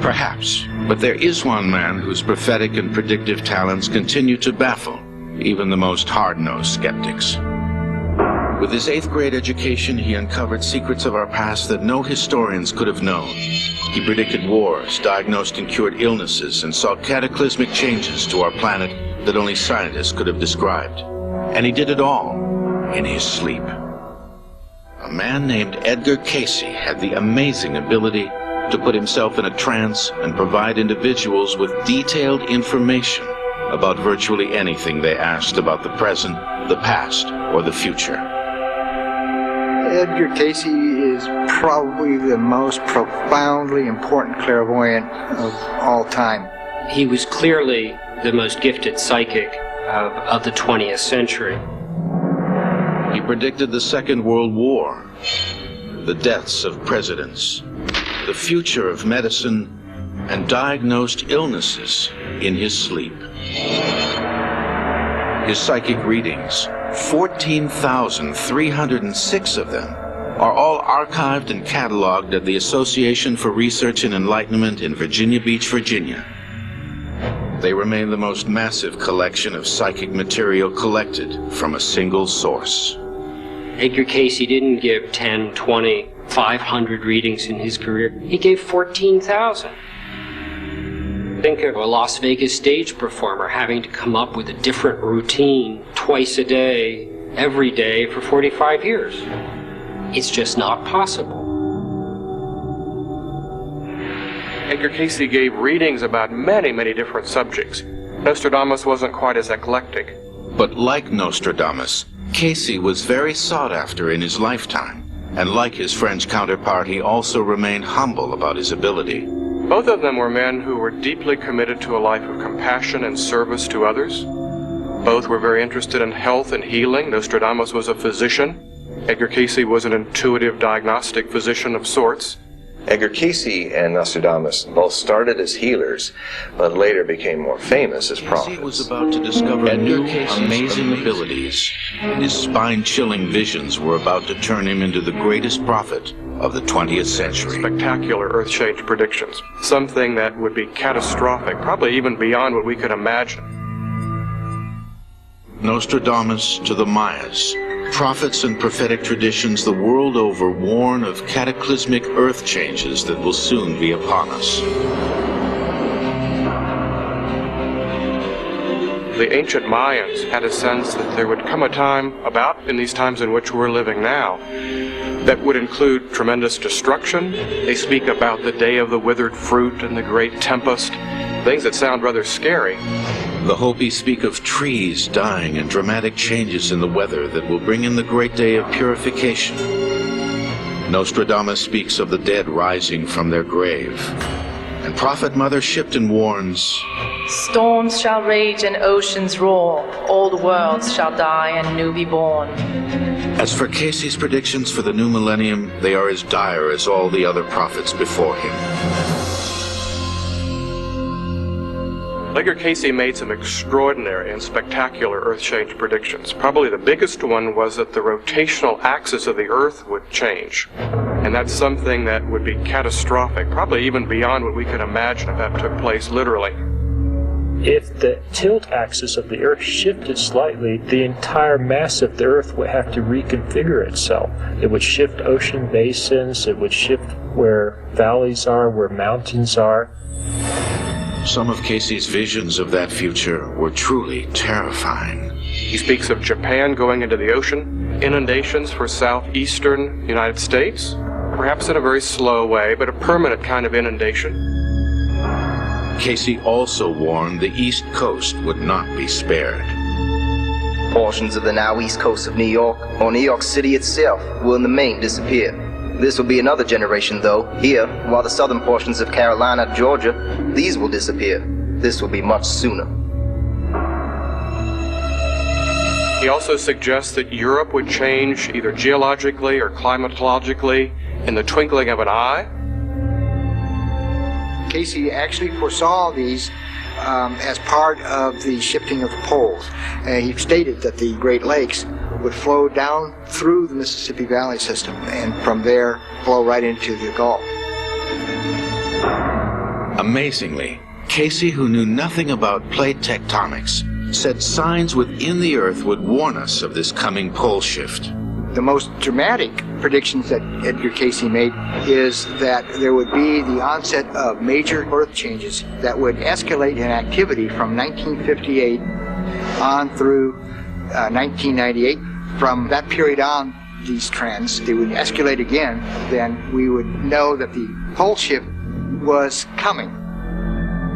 Perhaps, but there is one man whose prophetic and predictive talents continue to baffle even the most hard-nosed skeptics. With his 8th grade education, he uncovered secrets of our past that no historians could have known. He predicted wars, diagnosed and cured illnesses, and saw cataclysmic changes to our planet that only scientists could have described. And he did it all in his sleep. A man named Edgar Cayce had the amazing ability to put himself in a trance and provide individuals with detailed information about virtually anything they asked about the present, the past, or the future. Edgar Cayce is probably the most profoundly important clairvoyant of all time. He was clearly the most gifted psychic of the 20th century. He predicted the Second World War, the deaths of presidents, the future of medicine, and diagnosed illnesses in his sleep. His psychic readings, 14,306 of them, are all archived and cataloged at the Association for Research and Enlightenment in Virginia Beach, Virginia. They remain the most massive collection of psychic material collected from a single source. Edgar Cayce didn't give 10, 20, 500 readings in his career. He gave 14,000. Think of a Las Vegas stage performer having to come up with a different routine twice a day, every day for 45 years. It's just not possible. Edgar Cayce gave readings about many, many different subjects. Nostradamus wasn't quite as eclectic. But like Nostradamus, Cayce was very sought after in his lifetime, and like his French counterpart, he also remained humble about his ability. Both of them were men who were deeply committed to a life of compassion and service to others. Both were very interested in health and healing. Nostradamus was a physician. Edgar Cayce was an intuitive diagnostic physician of sorts. Edgar Cayce and Nostradamus both started as healers, but later became more famous as prophets. Cayce was about to discover new, amazing abilities. His spine-chilling visions were about to turn him into the greatest prophet of the 20th century. Spectacular earth-change predictions. Something that would be catastrophic, probably even beyond what we could imagine. Nostradamus to the Mayas. Prophets and prophetic traditions the world over warn of cataclysmic earth changes that will soon be upon us. The ancient Mayans had a sense that there would come a time, about in these times in which we're living now, that would include tremendous destruction. They speak about the day of the withered fruit and the great tempest, things that sound rather scary. The Hopi speak of trees dying and dramatic changes in the weather that will bring in the great day of purification. Nostradamus speaks of the dead rising from their grave. And Prophet Mother Shipton warns, "Storms shall rage and oceans roar, old worlds shall die and new be born." As for Cayce's predictions for the new millennium, they are as dire as all the other prophets before him. Edgar Cayce made some extraordinary and spectacular earth-change predictions. Probably the biggest one was that the rotational axis of the Earth would change. And that's something that would be catastrophic, probably even beyond what we could imagine if that took place literally. If the tilt axis of the Earth shifted slightly, the entire mass of the Earth would have to reconfigure itself. It would shift ocean basins, it would shift where valleys are, where mountains are. Some of Cayce's visions of that future were truly terrifying. He speaks of Japan going into the ocean, inundations for southeastern United States, perhaps in a very slow way, but a permanent kind of inundation. Cayce also warned the East Coast would not be spared. Portions of the now east coast of New York, or New York City itself, will in the main disappear. This will be another generation, though. Here, while the southern portions of Carolina, Georgia, these will disappear. This will be much sooner. He also suggests that Europe would change either geologically or climatologically in the twinkling of an eye. Cayce actually foresaw these as part of the shifting of the poles. He stated that the Great Lakes would flow down through the Mississippi Valley system and from there flow right into the Gulf. Amazingly, Cayce, who knew nothing about plate tectonics, said signs within the Earth would warn us of this coming pole shift. The most dramatic predictions that Edgar Cayce made is that there would be the onset of major Earth changes that would escalate in activity from 1958 on through 1998. From that period on, these trends, they would escalate again. Then we would know that the pole shift was coming.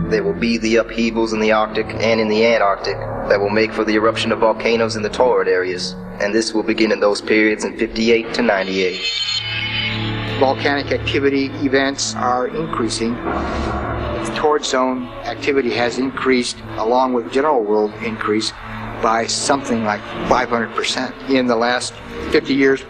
There will be the upheavals in the Arctic and in the Antarctic that will make for the eruption of volcanoes in the torrid areas, and this will begin in those periods in 58 to 98. Volcanic activity events are increasing. The torrid zone activity has increased along with general world increase by something like 500% in the last 50 years.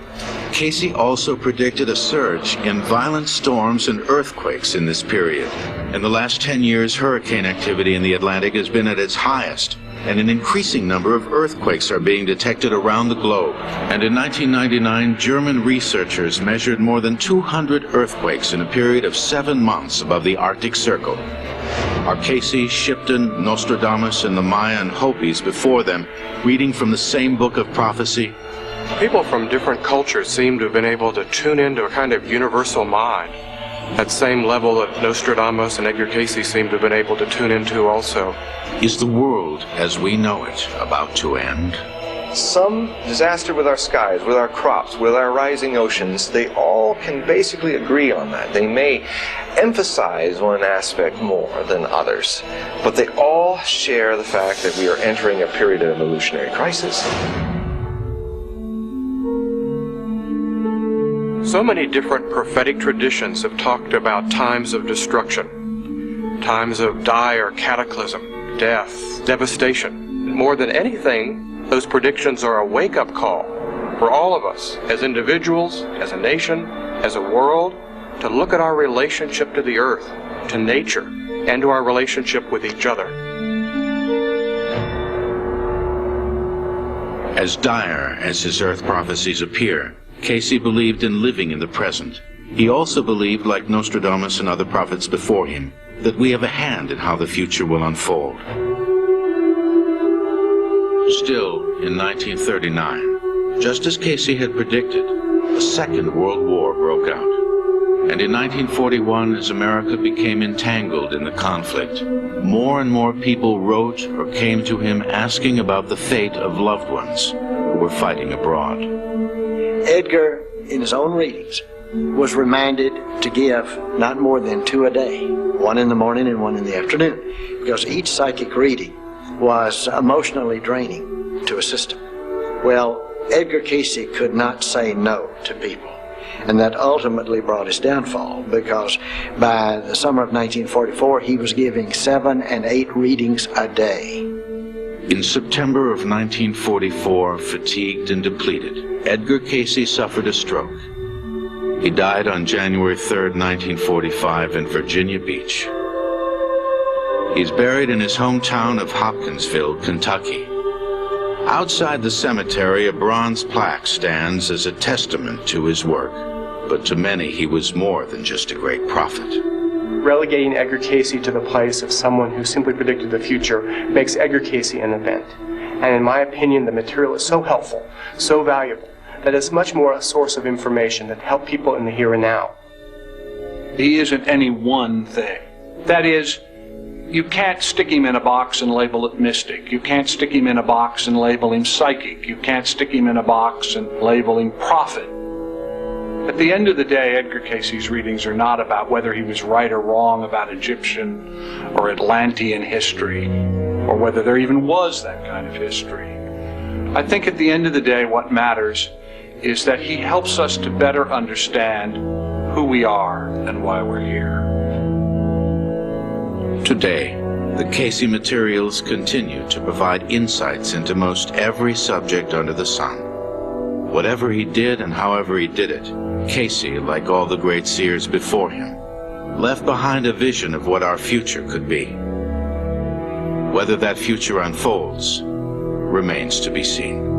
Cayce also predicted a surge in violent storms and earthquakes in this period. In the last 10 years, hurricane activity in the Atlantic has been at its highest, and an increasing number of earthquakes are being detected around the globe. And in 1999, German researchers measured more than 200 earthquakes in a period of 7 months above the Arctic Circle. Are Cayce, Shipton, Nostradamus, and the Maya and Hopis before them reading from the same book of prophecy? People from different cultures seem to have been able to tune into a kind of universal mind. That same level that Nostradamus and Edgar Cayce seem to have been able to tune into also. Is the world as we know it about to end? Some disaster with our skies, with our crops, with our rising oceans, they all can basically agree on that. They may emphasize one aspect more than others, but they all share the fact that we are entering a period of evolutionary crisis. So many different prophetic traditions have talked about times of destruction, times of dire cataclysm, death, devastation. More than anything, those predictions are a wake-up call for all of us, as individuals, as a nation, as a world, to look at our relationship to the earth, to nature, and to our relationship with each other. As dire as his Earth prophecies appear, Cayce believed in living in the present. He also believed, like Nostradamus and other prophets before him, that we have a hand in how the future will unfold. Still, in 1939, just as Cayce had predicted, a Second World War broke out. And in 1941, as America became entangled in the conflict, more and more people wrote or came to him asking about the fate of loved ones who were fighting abroad. Edgar, in his own readings, was reminded to give not more than 2 a day, one in the morning and one in the afternoon, because each psychic reading was emotionally draining to a system. Well, Edgar Cayce could not say no to people, and that ultimately brought his downfall, because by the summer of 1944, he was giving 7 and 8 readings a day. In September of 1944, fatigued and depleted, Edgar Cayce suffered a stroke. He died on January 3, 1945 in Virginia Beach. He's buried in his hometown of Hopkinsville, Kentucky. Outside the cemetery, a bronze plaque stands as a testament to his work, but to many he was more than just a great prophet. Relegating Edgar Cayce to the place of someone who simply predicted the future makes Edgar Cayce an event. And in my opinion, the material is so helpful, so valuable, that it's much more a source of information that helps people in the here and now. He isn't any one thing. That is, you can't stick him in a box and label it mystic. You can't stick him in a box and label him psychic. You can't stick him in a box and label him prophet. At the end of the day, Edgar Cayce's readings are not about whether he was right or wrong about Egyptian or Atlantean history, or whether there even was that kind of history. I think at the end of the day, what matters is that he helps us to better understand who we are and why we're here. Today, the Cayce materials continue to provide insights into most every subject under the sun. Whatever he did and however he did it, Cayce, like all the great seers before him, left behind a vision of what our future could be. Whether that future unfolds remains to be seen.